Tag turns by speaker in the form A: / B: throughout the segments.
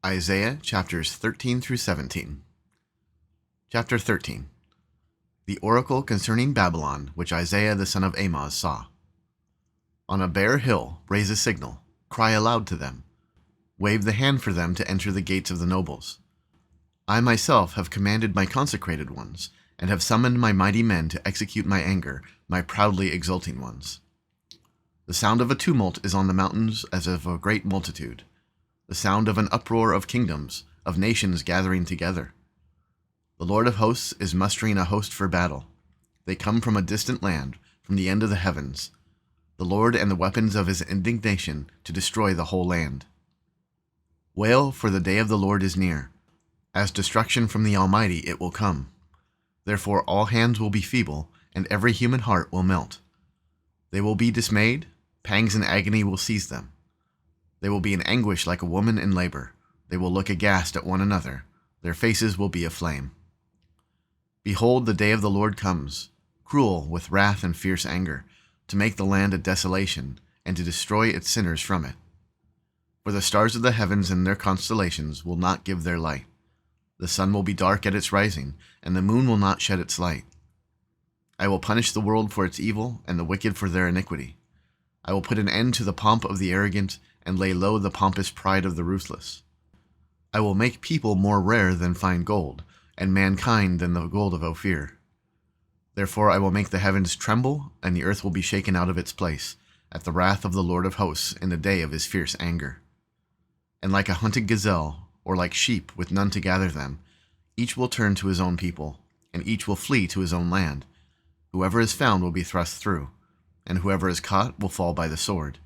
A: Isaiah chapters 13 through 17. Chapter 13. The oracle concerning Babylon, which Isaiah the son of Amoz saw. On a bare hill raise a signal, cry aloud to them. Wave the hand for them to enter the gates of the nobles. I myself have commanded my consecrated ones, and have summoned my mighty men to execute my anger, my proudly exulting ones. The sound of a tumult is on the mountains as of a great multitude. The sound of an uproar of kingdoms, of nations gathering together. The Lord of hosts is mustering a host for battle. They come from a distant land, from the end of the heavens. The Lord and the weapons of his indignation to destroy the whole land. Wail, for the day of the Lord is near. As destruction from the Almighty it will come. Therefore all hands will be feeble, and every human heart will melt. They will be dismayed, pangs and agony will seize them. They will be in anguish like a woman in labor. They will look aghast at one another. Their faces will be aflame. Behold, the day of the Lord comes, cruel with wrath and fierce anger, to make the land a desolation, and to destroy its sinners from it. For the stars of the heavens and their constellations will not give their light. The sun will be dark at its rising, and the moon will not shed its light. I will punish the world for its evil, and the wicked for their iniquity. I will put an end to the pomp of the arrogant, and lay low the pompous pride of the ruthless. I will make people more rare than fine gold, and mankind than the gold of Ophir. Therefore I will make the heavens tremble, and the earth will be shaken out of its place, at the wrath of the Lord of hosts in the day of his fierce anger. And like a hunted gazelle, or like sheep with none to gather them, each will turn to his own people, and each will flee to his own land. Whoever is found will be thrust through, and whoever is caught will fall by the sword.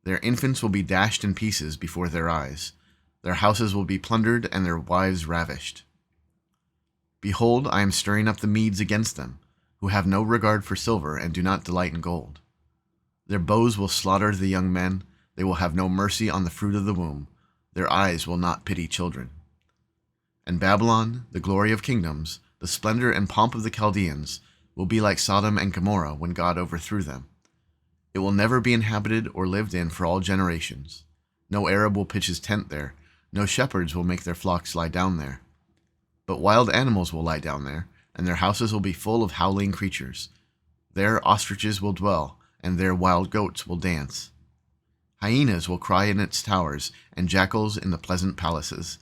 A: Their infants will be dashed in pieces before their eyes. Their houses will be plundered and their wives ravished. Behold, I am stirring up the Medes against them, who have no regard for silver and do not delight in gold. Their bows will slaughter the young men. They will have no mercy on the fruit of the womb. Their eyes will not pity children. And Babylon, the glory of kingdoms, the splendor and pomp of the Chaldeans, will be like Sodom and Gomorrah when God overthrew them. It will never be inhabited or lived in for all generations. No Arab will pitch his tent there. No shepherds will make their flocks lie down there. But wild animals will lie down there, and their houses will be full of howling creatures. There ostriches will dwell, and there wild goats will dance. Hyenas will cry in its towers, and jackals in the pleasant palaces.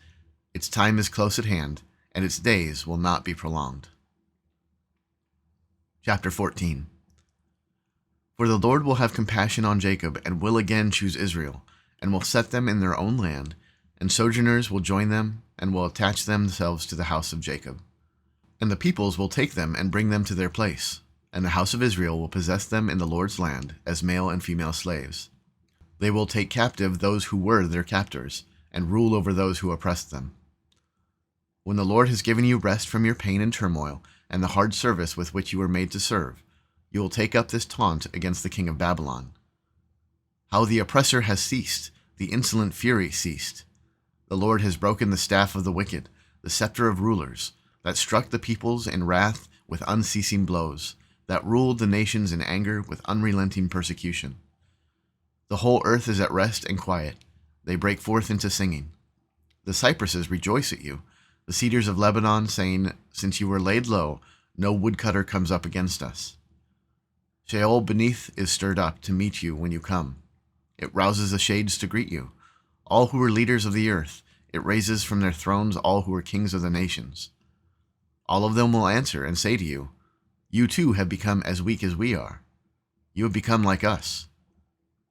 A: Its time is close at hand, and its days will not be prolonged. Chapter 14. For the Lord will have compassion on Jacob, and will again choose Israel, and will set them in their own land, and sojourners will join them, and will attach themselves to the house of Jacob. And the peoples will take them and bring them to their place, and the house of Israel will possess them in the Lord's land as male and female slaves. They will take captive those who were their captors, and rule over those who oppressed them. When the Lord has given you rest from your pain and turmoil, and the hard service with which you were made to serve, you will take up this taunt against the king of Babylon. How the oppressor has ceased, the insolent fury ceased. The Lord has broken the staff of the wicked, the scepter of rulers, that struck the peoples in wrath with unceasing blows, that ruled the nations in anger with unrelenting persecution. The whole earth is at rest and quiet. They break forth into singing. The cypresses rejoice at you, the cedars of Lebanon, saying, since you were laid low, no woodcutter comes up against us. Sheol beneath is stirred up to meet you when you come. It rouses the shades to greet you, all who are leaders of the earth. It raises from their thrones all who are kings of the nations. All of them will answer and say to you, you too have become as weak as we are. You have become like us.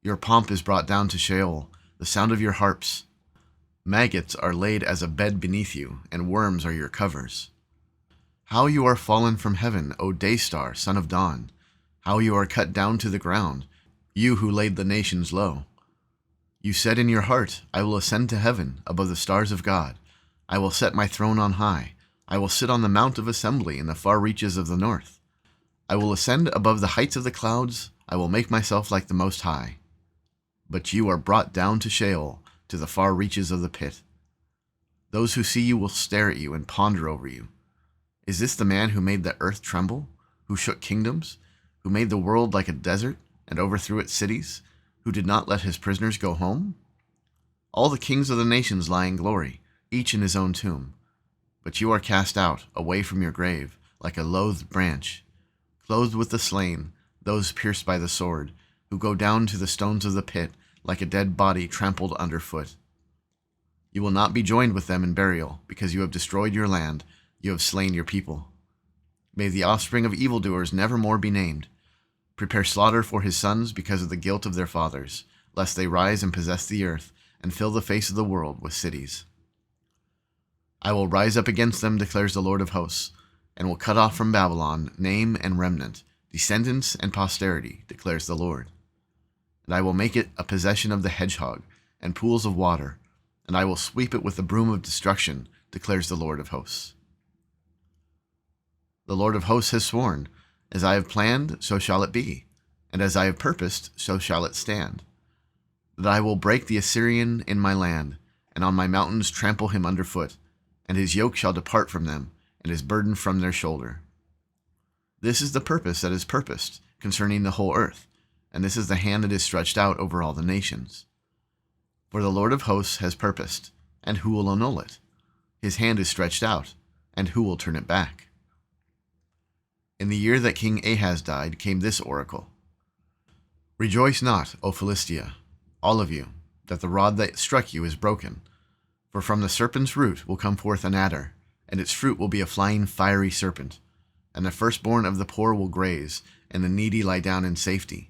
A: Your pomp is brought down to Sheol, the sound of your harps. Maggots are laid as a bed beneath you, and worms are your covers. How you are fallen from heaven, O day star, son of dawn! How you are cut down to the ground, you who laid the nations low. You said in your heart, I will ascend to heaven, above the stars of God. I will set my throne on high. I will sit on the mount of assembly in the far reaches of the north. I will ascend above the heights of the clouds. I will make myself like the Most High. But you are brought down to Sheol, to the far reaches of the pit. Those who see you will stare at you and ponder over you. Is this the man who made the earth tremble, who shook kingdoms, who made the world like a desert and overthrew its cities, who did not let his prisoners go home? All the kings of the nations lie in glory, each in his own tomb. But you are cast out, away from your grave, like a loathed branch, clothed with the slain, those pierced by the sword, who go down to the stones of the pit, like a dead body trampled underfoot. You will not be joined with them in burial, because you have destroyed your land, you have slain your people. May the offspring of evildoers never more be named. Prepare slaughter for his sons because of the guilt of their fathers, lest they rise and possess the earth, and fill the face of the world with cities. I will rise up against them, declares the Lord of hosts, and will cut off from Babylon name and remnant, descendants and posterity, declares the Lord. And I will make it a possession of the hedgehog, and pools of water, and I will sweep it with the broom of destruction, declares the Lord of hosts. The Lord of hosts has sworn, as I have planned, so shall it be, and as I have purposed, so shall it stand, that I will break the Assyrian in my land, and on my mountains trample him underfoot, and his yoke shall depart from them, and his burden from their shoulder. This is the purpose that is purposed concerning the whole earth, and this is the hand that is stretched out over all the nations. For the Lord of hosts has purposed, and who will annul it? His hand is stretched out, and who will turn it back? In the year that King Ahaz died came this oracle. Rejoice not, O Philistia, all of you, that the rod that struck you is broken. For from the serpent's root will come forth an adder, and its fruit will be a flying fiery serpent. And the firstborn of the poor will graze, and the needy lie down in safety.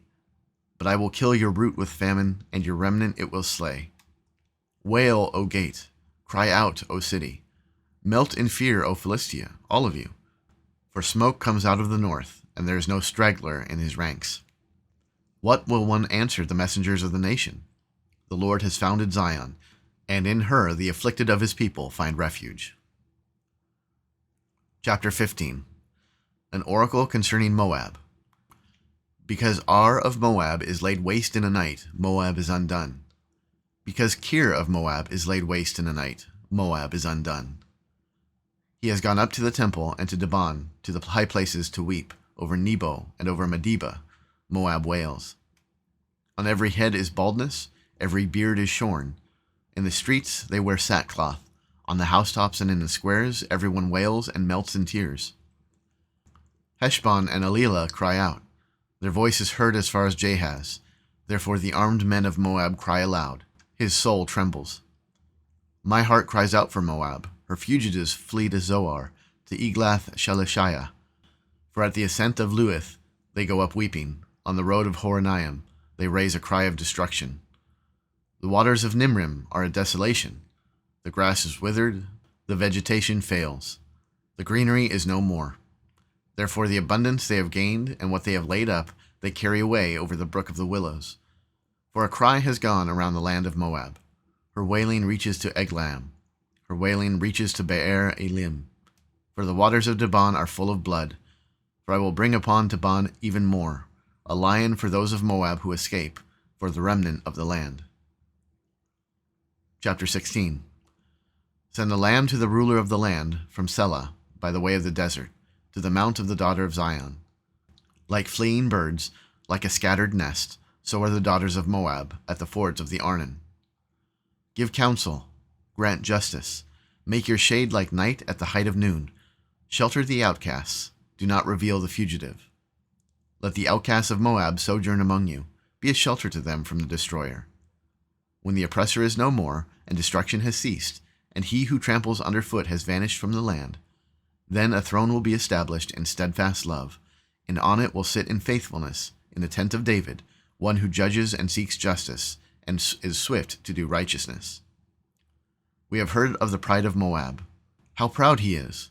A: But I will kill your root with famine, and your remnant it will slay. Wail, O gate! Cry out, O city! Melt in fear, O Philistia, all of you! For smoke comes out of the north, and there is no straggler in his ranks. What will one answer the messengers of the nation? The Lord has founded Zion, and in her the afflicted of his people find refuge. Chapter 15. An oracle concerning Moab. Because Ar of Moab is laid waste in a night, Moab is undone. Because Kir of Moab is laid waste in a night, Moab is undone. He has gone up to the temple and to Dibon, to the high places to weep. Over Nebo and over Medeba, Moab wails. On every head is baldness, every beard is shorn. In the streets they wear sackcloth. On the housetops and in the squares everyone wails and melts in tears. Heshbon and Elilah cry out. Their voice is heard as far as Jahaz. Therefore the armed men of Moab cry aloud. His soul trembles. My heart cries out for Moab. Her fugitives flee to Zoar, to Eglath-Shalishah. For at the ascent of Luith they go up weeping. On the road of Horonaim they raise a cry of destruction. The waters of Nimrim are a desolation. The grass is withered, the vegetation fails. The greenery is no more. Therefore the abundance they have gained and what they have laid up they carry away over the brook of the willows. For a cry has gone around the land of Moab. Her wailing reaches to Eglam. Her wailing reaches to Be'er Elim. For the waters of Dibon are full of blood. For I will bring upon Dibon even more, a lion for those of Moab who escape, for the remnant of the land. Chapter 16. Send a lamb to the ruler of the land, from Selah, by the way of the desert, to the mount of the daughter of Zion. Like fleeing birds, like a scattered nest, so are the daughters of Moab at the fords of the Arnon. Give counsel, grant justice, make your shade like night at the height of noon. Shelter the outcasts, do not reveal the fugitive. Let the outcasts of Moab sojourn among you, be a shelter to them from the destroyer. When the oppressor is no more, and destruction has ceased, and he who tramples underfoot has vanished from the land, then a throne will be established in steadfast love, and on it will sit in faithfulness, in the tent of David, one who judges and seeks justice, and is swift to do righteousness. We have heard of the pride of Moab, how proud he is.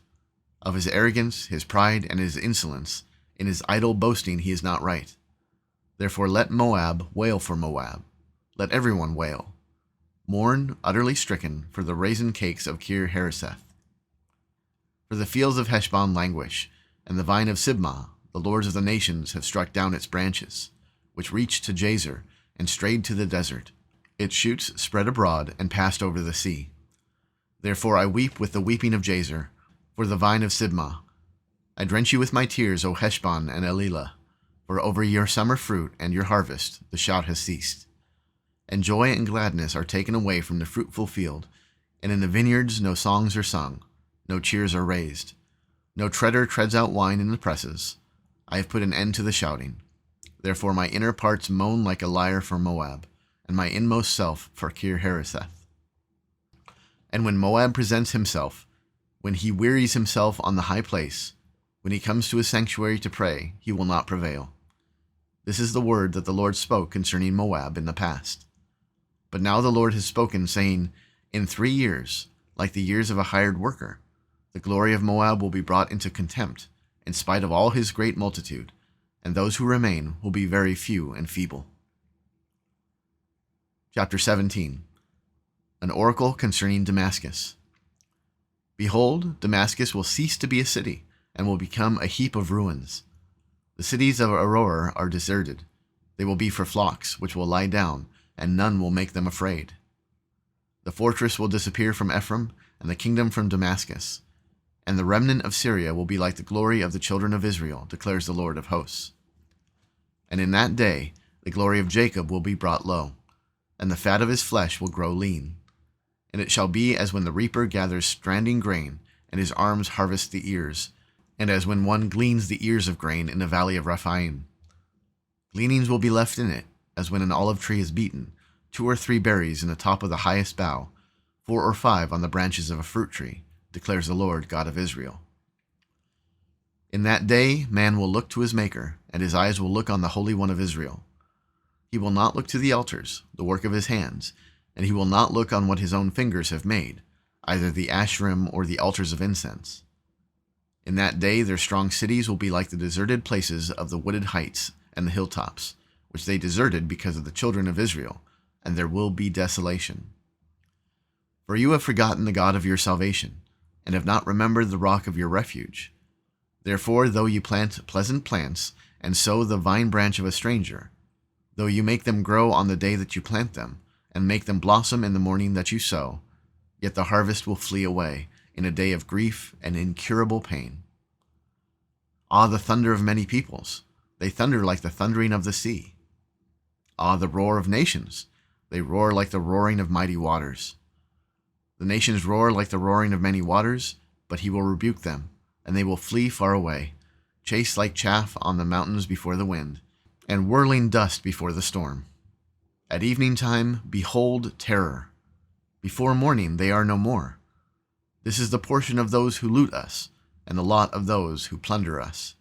A: Of his arrogance, his pride, and his insolence, in his idle boasting he is not right. Therefore let Moab wail for Moab. Let everyone wail. Mourn, utterly stricken, for the raisin cakes of Kir Hareseth. For the fields of Heshbon languish, and the vine of Sibmah, the lords of the nations, have struck down its branches, which reached to Jazer, and strayed to the desert. Its shoots spread abroad, and passed over the sea. Therefore I weep with the weeping of Jazer, for the vine of Sibmah. I drench you with my tears, O Heshbon and Elilah, for over your summer fruit and your harvest the shout has ceased. and joy and gladness are taken away from the fruitful field, and in the vineyards no songs are sung, no cheers are raised. No treader treads out wine in the presses. I have put an end to the shouting. Therefore my inner parts moan like a lyre for Moab, and my inmost self for Kir-Hareseth. And when Moab presents himself, when he wearies himself on the high place, when he comes to his sanctuary to pray, he will not prevail. This is the word that the Lord spoke concerning Moab in the past. But now the Lord has spoken, saying, in 3 years, like the years of a hired worker, the glory of Moab will be brought into contempt, in spite of all his great multitude, and those who remain will be very few and feeble. Chapter 17. An oracle concerning Damascus. Behold, Damascus will cease to be a city, and will become a heap of ruins. The cities of Aroer are deserted. They will be for flocks, which will lie down, and none will make them afraid. The fortress will disappear from Ephraim, and the kingdom from Damascus. And the remnant of Syria will be like the glory of the children of Israel, declares the Lord of hosts. And in that day the glory of Jacob will be brought low, and the fat of his flesh will grow lean. And it shall be as when the reaper gathers stranding grain, and his arms harvest the ears, and as when one gleans the ears of grain in the valley of Rephaim. Gleanings will be left in it, as when an olive tree is beaten, 2 or 3 berries in the top of the highest bough, 4 or 5 on the branches of a fruit tree, declares the Lord God of Israel. In that day man will look to his Maker, and his eyes will look on the Holy One of Israel. He will not look to the altars, the work of his hands, and he will not look on what his own fingers have made, either the Asherim or the altars of incense. In that day their strong cities will be like the deserted places of the wooded heights and the hilltops, which they deserted because of the children of Israel, and there will be desolation. For you have forgotten the God of your salvation, and have not remembered the rock of your refuge. Therefore, though you plant pleasant plants, and sow the vine branch of a stranger, though you make them grow on the day that you plant them, and make them blossom in the morning that you sow, yet the harvest will flee away in a day of grief and incurable pain. Ah, the thunder of many peoples! They thunder like the thundering of the sea. Ah, the roar of nations! They roar like the roaring of mighty waters. The nations roar like the roaring of many waters, but he will rebuke them, and they will flee far away, chased like chaff on the mountains before the wind, and whirling dust before the storm. At evening time, behold terror. Before morning they are no more. This is the portion of those who loot us, and the lot of those who plunder us.